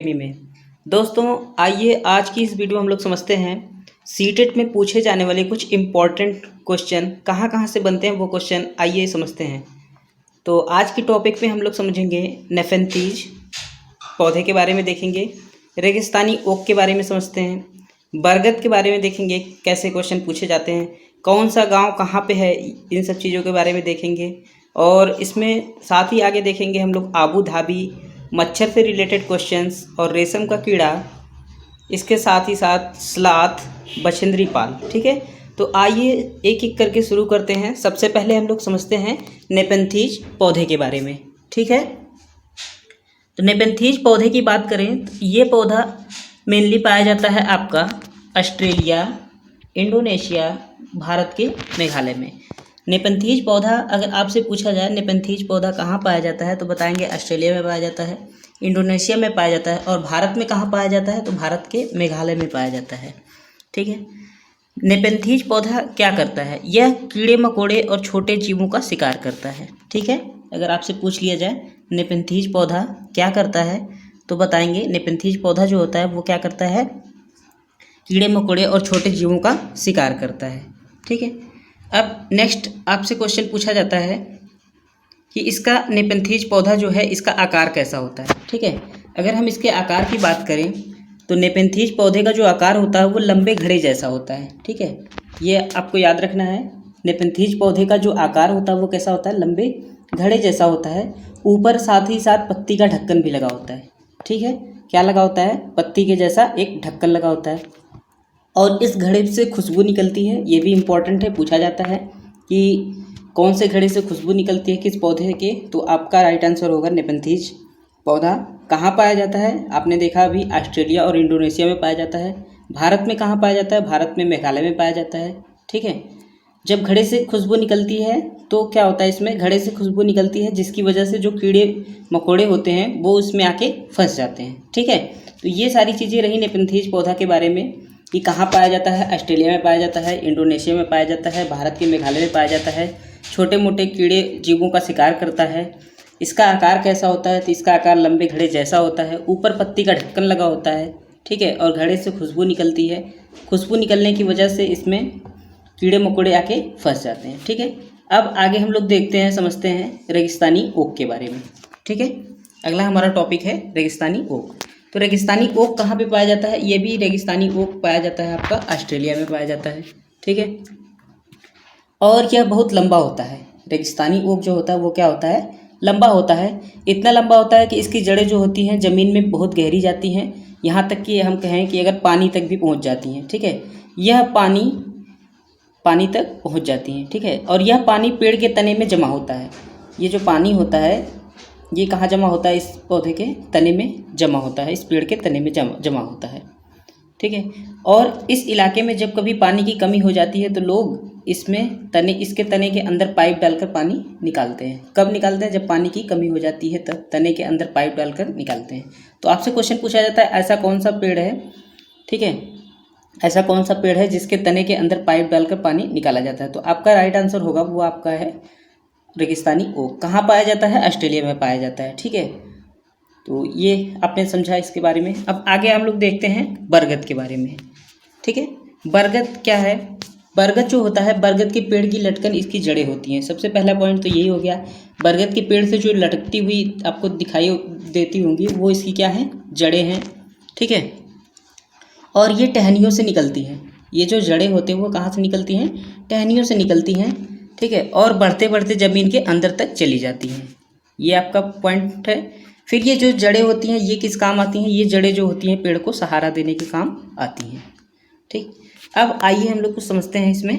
में दोस्तों, आइए आज की इस वीडियो में हम लोग समझते हैं सीटेट में पूछे जाने वाले कुछ इम्पॉर्टेंट क्वेश्चन कहाँ कहाँ से बनते हैं। वो क्वेश्चन आइए समझते हैं। तो आज की टॉपिक पे हम लोग समझेंगे नेफेंथीज पौधे के बारे में देखेंगे, रेगिस्तानी ओक के बारे में समझते हैं, बरगद के बारे में देखेंगे कैसे क्वेश्चन पूछे जाते हैं, कौन सा गांव कहाँ पे है, इन सब चीज़ों के बारे में देखेंगे। और इसमें साथ ही आगे देखेंगे हम लोग आबू धाबी, मच्छर से रिलेटेड क्वेश्चंस और रेशम का कीड़ा, इसके साथ ही साथ स्लाथ, बछेंद्री पाल। ठीक है, तो आइए एक एक करके शुरू करते हैं। सबसे पहले हम लोग समझते हैं नेपेंथीज पौधे के बारे में। ठीक है, तो नेपेंथीज पौधे की बात करें तो ये पौधा मेनली पाया जाता है आपका ऑस्ट्रेलिया, इंडोनेशिया, भारत के मेघालय में। नेपेंथीज पौधा अगर आपसे पूछा जाए नेपेंथीज पौधा कहाँ पाया जाता है तो बताएंगे ऑस्ट्रेलिया में पाया जाता है, इंडोनेशिया में पाया जाता है। और भारत में कहाँ पाया जाता है तो भारत के मेघालय में पाया जाता है। ठीक है, नेपेंथीज पौधा क्या करता है? यह कीड़े मकोड़े और छोटे जीवों का शिकार करता है। ठीक है, अगर आपसे पूछ लिया जाए नेपेंथीज पौधा क्या करता है तो बताएंगे नेपेंथीज पौधा जो होता है वो क्या करता है, कीड़े मकोड़े और छोटे जीवों का शिकार करता है। ठीक है, अब नेक्स्ट आपसे क्वेश्चन पूछा जाता है कि इसका नेपेंथीज पौधा जो है इसका आकार कैसा होता है। ठीक है, अगर हम इसके आकार की बात करें तो नेपेंथीज पौधे का जो आकार होता है वो लंबे घड़े जैसा होता है। ठीक है, ये आपको याद रखना है। नेपेंथीज पौधे का जो आकार होता है वो कैसा होता है, लंबे घड़े जैसा होता है। ऊपर साथ ही साथ पत्ती का ढक्कन भी लगा होता है। ठीक है, क्या लगा होता है, पत्ती के जैसा एक ढक्कन लगा होता है। और इस घड़े से खुशबू निकलती है, ये भी इम्पॉर्टेंट है, पूछा जाता है कि कौन से घड़े से खुशबू निकलती है किस पौधे के, तो आपका राइट आंसर होगा नेपेंथीज पौधा। कहाँ पाया जाता है? आपने देखा अभी ऑस्ट्रेलिया और इंडोनेशिया में पाया जाता है। भारत में कहाँ पाया जाता है? भारत में मेघालय में पाया जाता है। ठीक है, जब घड़े से खुशबू निकलती है तो क्या होता है, इसमें घड़े से खुशबू निकलती है जिसकी वजह से जो कीड़े मकोड़े होते हैं वो उसमें आके फंस जाते हैं। ठीक है, तो ये सारी चीज़ें रही नेपेंथीज पौधा के बारे में कि कहाँ पाया जाता है। ऑस्ट्रेलिया में पाया जाता है, इंडोनेशिया में पाया जाता है, भारत के मेघालय में पाया जाता है। छोटे मोटे कीड़े जीवों का शिकार करता है। इसका आकार कैसा होता है तो इसका आकार लंबे घड़े जैसा होता है। ऊपर पत्ती का ढक्कन लगा होता है। ठीक है, और घड़े से खुशबू निकलती है। खुशबू निकलने की वजह से इसमें कीड़े मकोड़े आके फंस जाते हैं। ठीक है, अब आगे हम लोग देखते हैं, समझते हैं रेगिस्तानी ओक के बारे में। ठीक है, अगला हमारा टॉपिक है रेगिस्तानी ओक। तो रेगिस्तानी ओक कहाँ पे पाया जाता है? ये भी रेगिस्तानी ओक पाया जाता है आपका ऑस्ट्रेलिया में पाया जाता है। ठीक है, और यह बहुत लंबा होता है। रेगिस्तानी ओक जो होता है वो क्या होता है, लंबा होता है। इतना लंबा होता है कि इसकी जड़ें जो होती हैं ज़मीन में बहुत गहरी जाती हैं, यहाँ तक कि हम कहें कि अगर पानी तक भी पहुँच जाती हैं। ठीक है, यह पानी तक पहुँच जाती हैं। ठीक है, और यह पानी पेड़ के तने में जमा होता है। ये जो पानी होता है ये कहाँ जमा होता है, इस पौधे के तने में जमा होता है, इस पेड़ के तने में जमा होता है। ठीक है, और इस इलाके में जब कभी पानी की कमी हो जाती है तो लोग इसके तने के अंदर पाइप डालकर पानी निकालते हैं। कब निकालते हैं? जब पानी की कमी हो जाती है तब तने के अंदर पाइप डालकर निकालते हैं। तो आपसे क्वेश्चन पूछा जाता है ऐसा कौन सा पेड़ है, ठीक है, ऐसा कौन सा पेड़ है जिसके तने के अंदर पाइप डालकर पानी निकाला जाता है? तो आपका राइट आंसर होगा वो आपका है रेगिस्तानी ओक। कहाँ पाया जाता है? ऑस्ट्रेलिया में पाया जाता है। ठीक है, तो ये आपने समझा इसके बारे में। अब आगे हम लोग देखते हैं बरगद के बारे में। ठीक है, बरगद क्या है? बरगद जो होता है, बरगद के पेड़ की लटकन इसकी जड़ें होती हैं। सबसे पहला पॉइंट तो यही हो गया। बरगद के पेड़ से जो लटकती हुई आपको दिखाई देती होंगी वो इसकी क्या है, जड़ें हैं। ठीक है, और ये टहनियों से निकलती हैं। ये जो जड़ें होते हैं वो कहाँ से निकलती हैं? टहनियों से निकलती हैं। ठीक है, और बढ़ते बढ़ते ज़मीन के अंदर तक चली जाती हैं। ये आपका पॉइंट है। फिर ये जो जड़ें होती हैं ये किस काम आती हैं? ये जड़ें जो होती हैं पेड़ को सहारा देने के काम आती हैं। ठीक, अब आइए हम लोग कुछ समझते हैं इसमें।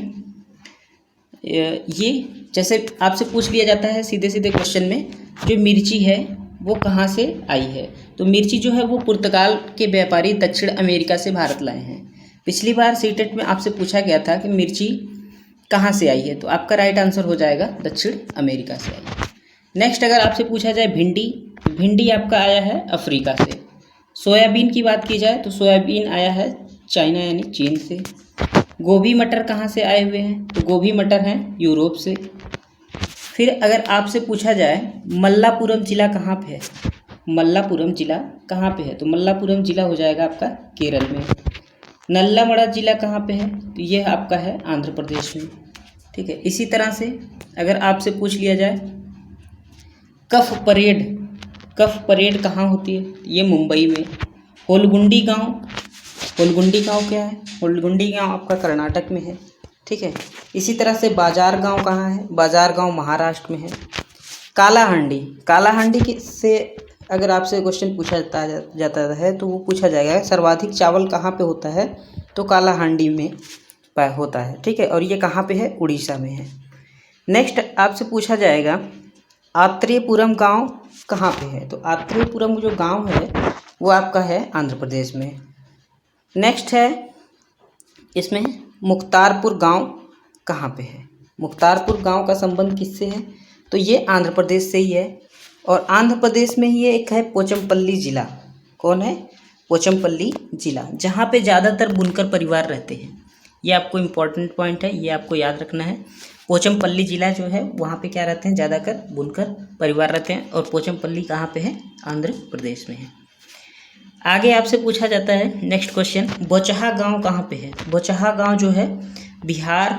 ये जैसे आपसे पूछ लिया जाता है सीधे सीधे क्वेश्चन में, जो मिर्ची है वो कहाँ से आई है? तो मिर्ची जो है वो पुर्तगाल के व्यापारी दक्षिण अमेरिका से भारत लाए हैं। पिछली बार सीटेट में आपसे पूछा गया था कि मिर्ची कहाँ से आई है, तो आपका राइट आंसर हो जाएगा दक्षिण अमेरिका से आई। नेक्स्ट अगर आपसे पूछा जाए भिंडी आपका आया है अफ्रीका से। सोयाबीन की बात की जाए तो सोयाबीन आया है चाइना यानी चीन से। गोभी मटर कहाँ से आए हुए हैं? तो गोभी मटर हैं यूरोप से। फिर अगर आपसे पूछा जाए मल्लापुरम ज़िला कहाँ पे है? मल्लापुरम जिला कहाँ पे है? तो मल्लापुरम जिला हो जाएगा आपका केरल में। नल्लामड़ा जिला कहाँ पे है? तो यह आपका है आंध्र प्रदेश में। ठीक है, इसी तरह से अगर आपसे पूछ लिया जाए कफ परेड कहाँ होती है? ये मुंबई में। होलगुंडी गांव क्या है? होलगुंडी गांव आपका कर्नाटक में है। ठीक है, इसी तरह से बाजार गांव कहाँ है? बाजार गांव महाराष्ट्र में है। कालाहांडी से अगर आपसे क्वेश्चन पूछा जाता है तो वो पूछा जाएगा सर्वाधिक चावल कहाँ पे होता है? तो कालाहांडी में होता है। ठीक है, और ये कहाँ पे है? उड़ीसा में है। नेक्स्ट आपसे पूछा जाएगा आत्रेयपुरम गांव कहाँ पे है? तो आत्रेयपुरम जो गांव है वो आपका है आंध्र प्रदेश में। नेक्स्ट है इसमें मुख्तारपुर गांव कहाँ पे है? मुख्तारपुर गांव का संबंध किससे है? तो ये आंध्र प्रदेश से ही है। और आंध्र प्रदेश में ही एक है पोचमपल्ली जिला। कौन है? पोचमपल्ली जिला, जहाँ पे ज़्यादातर बुनकर परिवार रहते हैं। ये आपको इम्पोर्टेंट पॉइंट है, ये आपको याद रखना है। पोचमपल्ली जिला जो है वहाँ पे क्या रहते हैं? ज़्यादातर बुनकर परिवार रहते हैं। और पोचमपल्ली कहाँ पे है? आंध्र प्रदेश में है। आगे आपसे पूछा जाता है नेक्स्ट क्वेश्चन, बोचहा गांव कहाँ पे है? बोचहा गांव जो है बिहार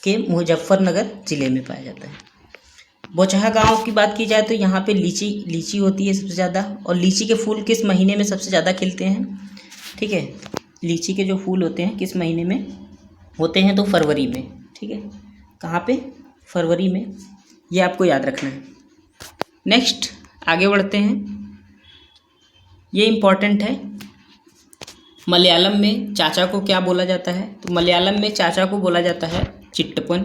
के मुजफ्फरनगर ज़िले में पाया जाता है। बोचहा गांव की बात की जाए तो यहाँ पे लीची होती है सबसे ज़्यादा। और लीची के फूल किस महीने में सबसे ज़्यादा खिलते हैं? ठीक है, लीची के जो फूल होते हैं किस महीने में होते हैं? तो फरवरी में। ठीक है, कहाँ पे? फरवरी में। ये आपको याद रखना है। नेक्स्ट आगे बढ़ते हैं, ये इम्पॉर्टेंट है। मलयालम में चाचा को क्या बोला जाता है? तो मलयालम में चाचा को बोला जाता है चिट्टपन।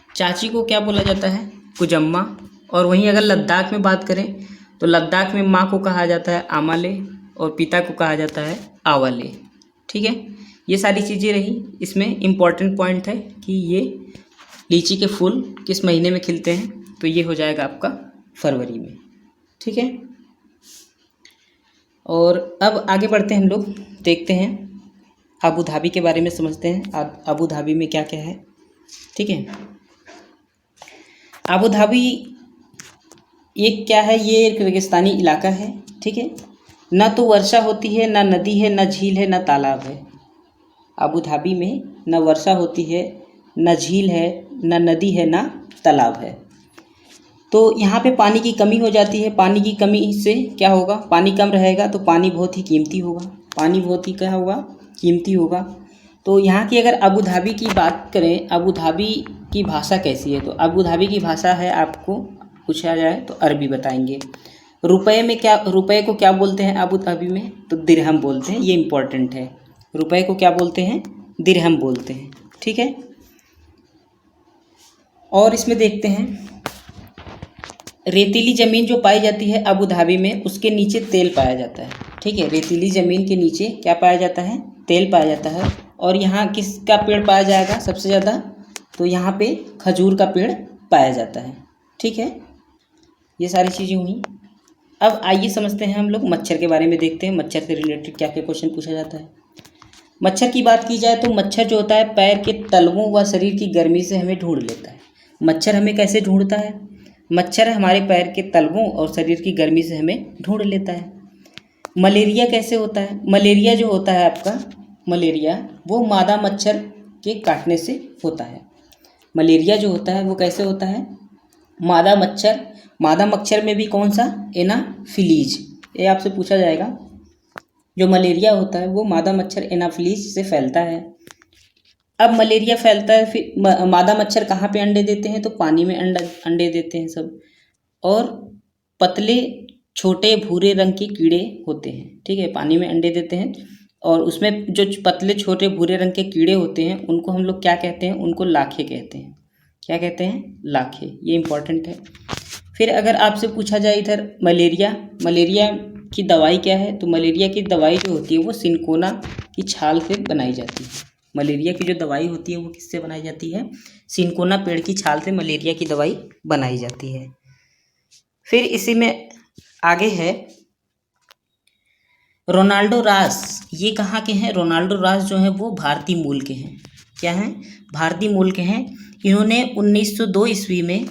चाची को क्या बोला जाता है? कुजम्मा। और वहीं अगर लद्दाख में बात करें तो लद्दाख में माँ को कहा जाता है आमाले और पिता को कहा जाता है आवाले। ठीक है, ये सारी चीज़ें रही। इसमें इम्पॉर्टेंट पॉइंट है कि ये लीची के फूल किस महीने में खिलते हैं? तो ये हो जाएगा आपका फरवरी में। ठीक है, और अब आगे बढ़ते हैं, हम लोग देखते हैं अबू धाबी के बारे में समझते हैं। अबू धाबी में क्या क्या है? ठीक है, अबू धाबी एक क्या है? ये एक रेगिस्तानी इलाका है। ठीक है, ना तो वर्षा होती है, ना नदी है, ना झील है, ना तालाब है। अबू धाबी में ना वर्षा होती है, ना झील है, ना नदी है, ना तालाब है। तो यहाँ पे पानी की कमी हो जाती है। पानी की कमी से क्या होगा? पानी कम रहेगा तो पानी बहुत ही कीमती होगा। पानी बहुत ही क्या होगा? कीमती होगा। तो यहाँ की अगर अबू धाबी की बात करें, अबू धाबी की भाषा कैसी है? तो अबू धाबी की भाषा है, आपको पूछा जाए तो अरबी बताएंगे। रुपए को क्या बोलते हैं अबू धाबी में? तो दिरहम बोलते हैं। ये इम्पोर्टेंट है, रुपए को क्या बोलते हैं? दिरहम बोलते हैं। ठीक है, और इसमें देखते हैं रेतीली ज़मीन जो पाई जाती है अबू धाबी में, उसके नीचे तेल पाया जाता है। ठीक है, रेतीली ज़मीन के नीचे क्या पाया जाता है? तेल पाया जाता है। और यहाँ किसका पेड़ पाया जाएगा सबसे ज़्यादा? तो यहाँ पे खजूर का पेड़ पाया जाता है। ठीक है, ये सारी चीज़ें हुई। अब आइए समझते हैं हम लोग मच्छर के बारे में। देखते हैं मच्छर से रिलेटेड क्या क्या क्वेश्चन पूछा जाता है। मच्छर की बात की जाए तो मच्छर जो होता है पैर के तलवों व शरीर की गर्मी से हमें ढूंढ लेता है। मच्छर हमें कैसे ढूंढता है? मच्छर हमारे पैर के तलवों और शरीर की गर्मी से हमें ढूंढ लेता है। मलेरिया कैसे होता है? मलेरिया जो होता है आपका, मलेरिया वो मादा मच्छर के काटने से होता है। मलेरिया जो होता है वो कैसे होता है? मादा मच्छर में भी कौन सा? एनाफिलीज। ये आपसे पूछा जाएगा। जो मलेरिया होता है वो मादा मच्छर एनाफिलीज से फैलता है। अब मलेरिया फैलता है, फिर मादा मच्छर कहाँ पे अंडे देते हैं? तो पानी में अंडे देते हैं सब। और पतले छोटे भूरे रंग के कीड़े होते हैं। ठीक है, पानी में अंडे देते हैं। और उसमें जो पतले छोटे भूरे रंग के कीड़े होते हैं उनको हम लोग क्या कहते हैं? उनको लाखे कहते हैं। क्या कहते हैं? लाखे। ये इम्पोर्टेंट है। फिर अगर आपसे पूछा जाए इधर मलेरिया की दवाई क्या है? तो मलेरिया की दवाई जो होती है वो सिनकोना की छाल से बनाई जाती है। मलेरिया की जो दवाई होती है वो किससे बनाई जाती है? सिनकोना पेड़ की छाल से मलेरिया की दवाई बनाई जाती है। फिर इसी में आगे है रोनाल्डो रास। ये कहाँ के हैं? रोनाल्डो रास जो है वो भारतीय मूल के हैं। क्या हैं? भारतीय मूल के हैं। इन्होंने 1902 ईस्वी में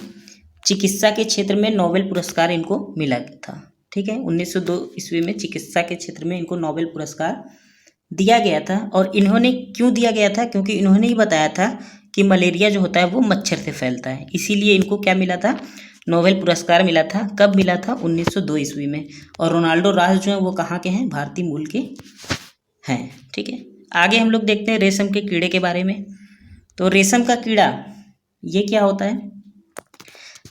चिकित्सा के क्षेत्र में नोबेल पुरस्कार इनको मिला था। ठीक है। 1902 ईस्वी में चिकित्सा के क्षेत्र में इनको नोबेल पुरस्कार दिया गया था। और इन्होंने क्यों दिया गया था, क्योंकि इन्होंने ही बताया था कि मलेरिया जो होता है वो मच्छर से फैलता है, इसीलिए इनको क्या मिला था, नोबेल पुरस्कार मिला था। कब मिला था, 1902 ईस्वी में। और रोनाल्डो रास जो है वो कहाँ के हैं, भारतीय मूल के हैं, ठीक है। आगे हम लोग देखते हैं रेशम के कीड़े के बारे में। तो रेशम का कीड़ा ये क्या होता है,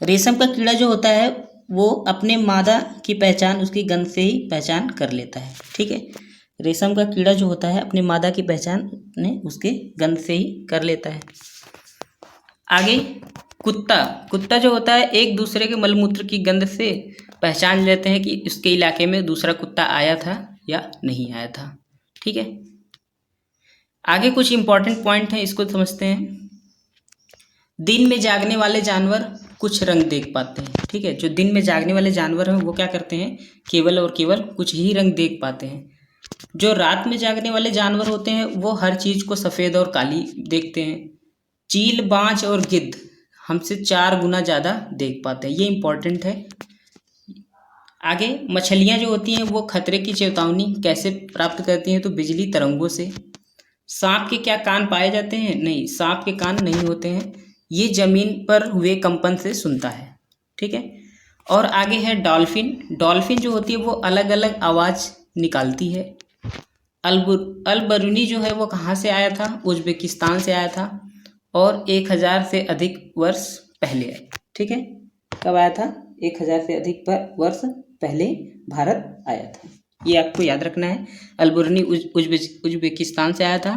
रेशम का कीड़ा जो होता है वो अपने मादा की पहचान उसकी गंध से ही पहचान कर लेता है, ठीक है। रेशम का कीड़ा जो होता है अपने मादा की पहचान ने उसके गंध से ही कर लेता है। आगे कुत्ता जो होता है एक दूसरे के मलमूत्र की गंध से पहचान लेते हैं कि उसके इलाके में दूसरा कुत्ता आया था या नहीं आया था, ठीक है। आगे कुछ इंपॉर्टेंट पॉइंट हैं, इसको समझते हैं। दिन में जागने वाले जानवर कुछ रंग देख पाते हैं, ठीक है। जो दिन में जागने वाले जानवर हैं वो क्या करते हैं, केवल और केवल कुछ ही रंग देख पाते हैं। जो रात में जागने वाले जानवर होते हैं वो हर चीज़ को सफ़ेद और काली देखते हैं। चील, बाज और गिद्ध हमसे 4 गुना ज़्यादा देख पाते हैं, ये इम्पोर्टेंट है। आगे मछलियाँ जो होती हैं वो खतरे की चेतावनी कैसे प्राप्त करती हैं, तो बिजली तरंगों से। सांप के क्या कान पाए जाते हैं, नहीं, सांप के कान नहीं होते हैं, ये जमीन पर हुए कंपन से सुनता है, ठीक है। और आगे है डॉल्फिन जो होती है वो अलग अलग आवाज़ निकालती है। अलबरूनी जो है वो कहाँ से आया था, उज्बेकिस्तान से आया था और 1000 से अधिक वर्ष पहले आया, ठीक है। कब आया था, 1000 से अधिक वर्ष पहले भारत आया था, ये आपको याद रखना है। अलबरूनी उज्बेकिस्तान से आया था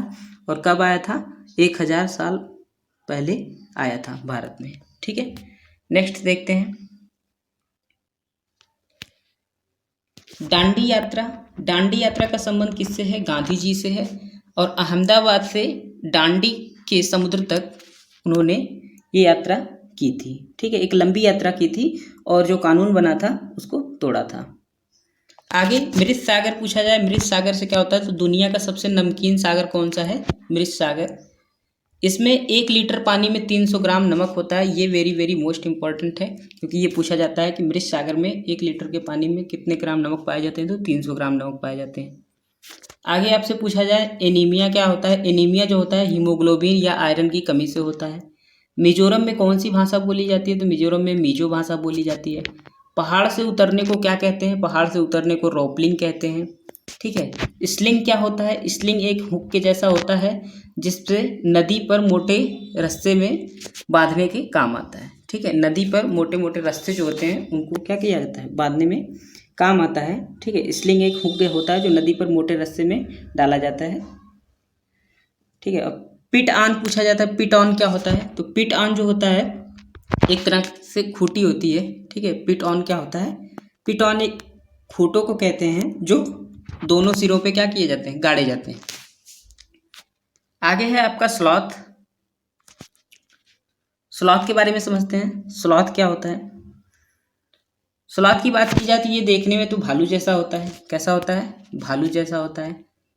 और कब आया था, 1000 साल पहले आया था भारत में, ठीक है। नेक्स्ट देखते हैं दांडी यात्रा का संबंध किससे है, गांधी जी से है। और अहमदाबाद से दांडी के समुद्र तक उन्होंने ये यात्रा की थी, ठीक है। एक लंबी यात्रा की थी और जो कानून बना था उसको तोड़ा था। आगे मृत सागर पूछा जाए, मृत सागर से क्या होता है, तो दुनिया का सबसे नमकीन सागर कौन सा है, मृत सागर। इसमें 1 लीटर पानी में 300 ग्राम नमक होता है, ये वेरी वेरी मोस्ट इंपॉर्टेंट है, क्योंकि ये पूछा जाता है कि मृत सागर में 1 लीटर के पानी में कितने ग्राम नमक पाए जाते हैं, तो 300 ग्राम नमक पाए जाते हैं। आगे आपसे पूछा जाए एनीमिया क्या होता है, एनीमिया जो होता है हीमोग्लोबिन या आयरन की कमी से होता है। मिजोरम में कौन सी भाषा बोली जाती है, तो मिजोरम में मिजो भाषा बोली जाती है। पहाड़ से उतरने को क्या कहते हैं, पहाड़ से उतरने को रोपलिंग कहते हैं, ठीक है। स्लिंग क्या होता है, स्लिंग एक हुक के जैसा होता है जिससे नदी पर मोटे रस्से में बांधने के काम आता है, ठीक है। नदी पर मोटे मोटे रस्से जो होते हैं उनको क्या किया जाता है, बांधने में काम आता है, ठीक है। स्लिंग एक हुक होता है जो नदी पर मोटे रस्से में डाला जाता है, ठीक है। अब पिट ऑन पूछा जाता है, पिट ऑन क्या होता है, तो पिट ऑन जो होता है एक तरह से खूंटी होती है, ठीक है। पिट ऑन क्या होता है, पिट ऑन एक खूंटों को कहते हैं जो दोनों सिरों पे क्या किए जाते हैं, गाड़े जाते हैं। आगे है आपका स्लॉथ के बारे में समझते हैं। स्लॉथ क्या होता है, स्लॉथ की बात की जाए तो ये देखने में तो भालू जैसा होता है, कैसा होता है, भालू जैसा होता है,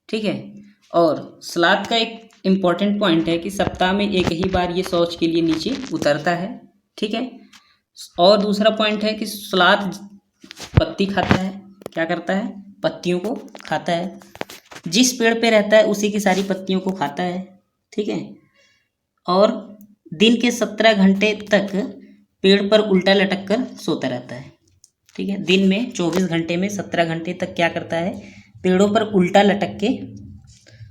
ठीक है। और स्लॉथ का एक इम्पॉर्टेंट पॉइंट है कि सप्ताह में एक ही बार ये शौच के लिए नीचे उतरता है, ठीक है। और दूसरा पॉइंट है कि स्लॉथ पत्ती खाता है, क्या करता है, पत्तियों को खाता है। जिस पेड़ पे रहता है उसी की सारी पत्तियों को खाता है, ठीक है। और दिन के 17 घंटे तक पेड़ पर उल्टा लटक कर सोता रहता है, ठीक है। दिन में 24 घंटे में 17 घंटे तक क्या करता है, पेड़ों पर उल्टा लटक के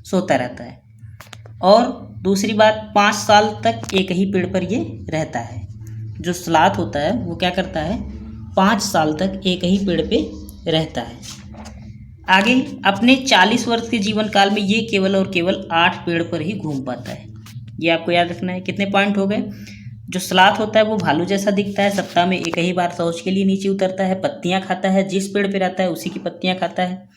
सोता रहता है। और दूसरी बात 5 साल तक एक ही पेड़ पर ये रहता है। जो स्लॉथ होता है वो क्या करता है, 5 साल तक एक ही पेड़ पे रहता है। आगे अपने 40 वर्ष के जीवन काल में ये केवल और केवल 8 पेड़ पर ही घूम पाता है, ये आपको याद रखना है। कितने पॉइंट हो गए, जो स्लॉथ होता है वो भालू जैसा दिखता है, सप्ताह में एक ही बार शौच के लिए नीचे उतरता है, पत्तियां खाता है, जिस पेड़ पे रहता है उसी की पत्तियां खाता है।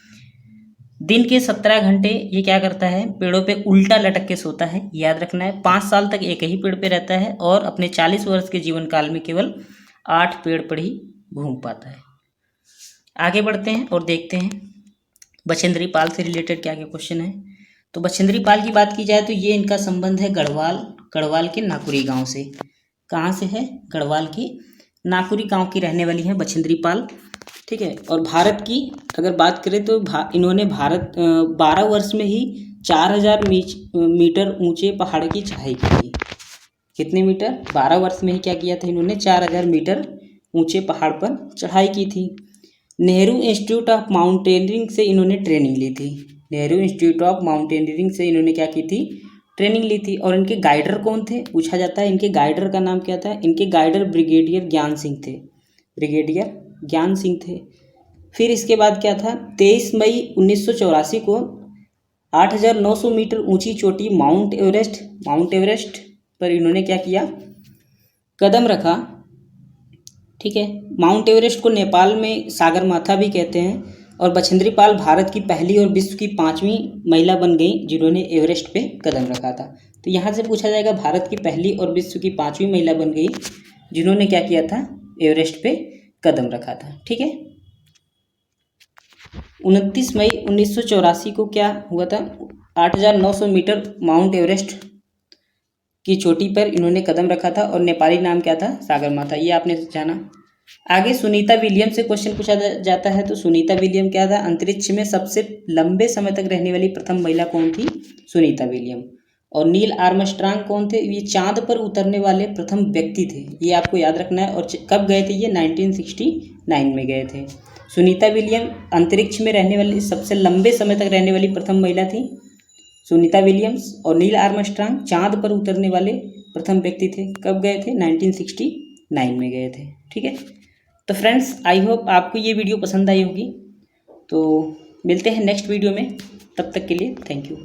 दिन के 17 घंटे ये क्या करता है, पेड़ों पे उल्टा लटक के सोता है, याद रखना है। 5 साल तक एक ही पेड़ पे रहता है और अपने 40 वर्ष के जीवन काल में केवल 8 पेड़ पर ही घूम पाता है। आगे बढ़ते हैं और देखते हैं बछेंद्री पाल से रिलेटेड क्या क्या क्वेश्चन है। तो बछेंद्री पाल की बात की जाए तो ये इनका संबंध है गढ़वाल के नाकुरी गांव से। कहाँ से है, गढ़वाल की नाकुरी गांव की रहने वाली है बछेंद्री पाल। ठीक है। और भारत की अगर बात करें तो इन्होंने 12 वर्ष में ही 4000 मीटर ऊंचे पहाड़ की चढ़ाई की थी। कितने मीटर? 12 वर्ष में ही क्या किया था इन्होंने? 4000 मीटर ऊंचे पहाड़ पर चढ़ाई की थी। नेहरू इंस्टीट्यूट ऑफ माउंटेनियरिंग से इन्होंने ट्रेनिंग ली थी। नेहरू इंस्टीट्यूट ऑफ माउंटेनियरिंग से इन्होंने क्या की थी? ट्रेनिंग ली थी। और इनके गाइडर कौन थे? पूछा जाता है इनके गाइडर का नाम क्या था? इनके गाइडर ब्रिगेडियर ज्ञान सिंह थे। ब्रिगेडियर ज्ञान सिंह थे। फिर इसके बाद क्या था? 23 मई 1984 को 8900 मीटर ऊंची चोटी माउंट एवरेस्ट पर इन्होंने क्या किया? कदम रखा। ठीक है। माउंट एवरेस्ट को नेपाल में सागरमाथा भी कहते हैं। और बछेंद्री पाल भारत की पहली और विश्व की 5वीं महिला बन गई जिन्होंने एवरेस्ट पे कदम रखा था। तो यहाँ से पूछा जाएगा भारत की पहली और विश्व की 5वीं महिला बन गई जिन्होंने क्या किया था? एवरेस्ट पे कदम रखा था। ठीक है। 29 मई 1984 को क्या हुआ था? 8900 मीटर माउंट एवरेस्ट की चोटी पर इन्होंने कदम रखा था और नेपाली नाम क्या था? सागरमाथा। ये आपने जाना। आगे सुनीता विलियम से क्वेश्चन पूछा जाता है। तो सुनीता विलियम क्या था? अंतरिक्ष में सबसे लंबे समय तक रहने वाली प्रथम महिला कौन थी? सुनीता विलियम। और नील आर्मस्ट्रांग कौन थे? ये चांद पर उतरने वाले प्रथम व्यक्ति थे। ये आपको याद रखना है। और कब गए थे ये? 1969 में गए थे। सुनीता विलियम अंतरिक्ष में रहने वाली सबसे लंबे समय तक रहने वाली प्रथम महिला थी सुनीता विलियम्स। और नील आर्मस्ट्रांग चांद पर उतरने वाले प्रथम व्यक्ति थे। कब गए थे? 1969 में गए थे। ठीक है। तो फ्रेंड्स, आई होप आपको ये वीडियो पसंद आई होगी। तो मिलते हैं नेक्स्ट वीडियो में। तब तक के लिए थैंक यू।